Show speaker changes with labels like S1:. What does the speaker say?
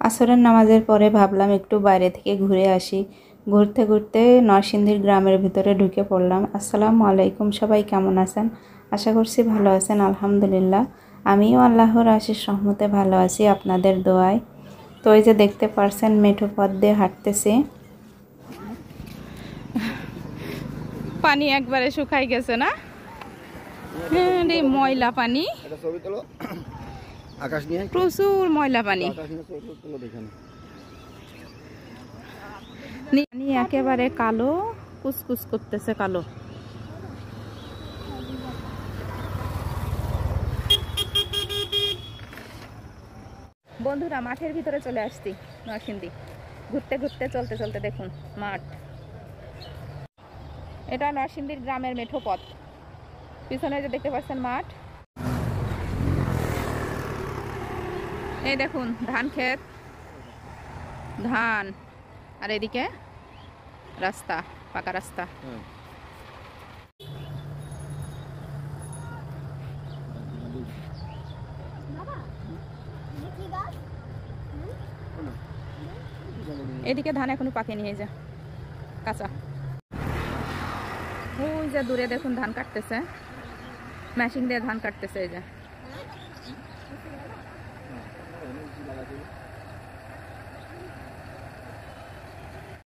S1: আসরের নামাজের পরে ভাবলাম একটু বাইরে থেকে ঘুরে আসি। ঘুরতে ঘুরতে নরসিংদীর গ্রামের ভিতরে ঢুকে পড়লাম। আসসালামু আলাইকুম, সবাই কেমন আছেন? আশা করছি ভালো আছেন। আলহামদুলিল্লাহ, আমিও আল্লাহর আশিস রহমতে ভালো আছি, আপনাদের দোয়ায়। তো এই যে দেখতে পারছেন মেঠো পথ দিয়ে হাঁটতেছি। পানি একবারে শুকাই গেছে না? হ্যাঁ, ময়লা পানি, প্রচুর ময়লা পানি। একেবারে কালো, কুচকুচ করতেছে কালো। বন্ধুরা, মাঠের ভিতরে চলে আসছি নরসিংদী। ঘুরতে ঘুরতে চলতে চলতে দেখুন মাঠ। এটা নরসিংদীর গ্রামের মেঠো পথ। পিছনে যে দেখতে পাচ্ছেন মাঠ, এই দেখুন ধান ক্ষেত, ধান, আর এদিকে রাস্তা, পাকা রাস্তা। এদিকে ধান এখনো পাকেনি, এই যে কাঁচা। ওই যে দূরে দেখুন ধান কাটতেছে, মেশিন দিয়ে ধান কাটতেছে, এই যে।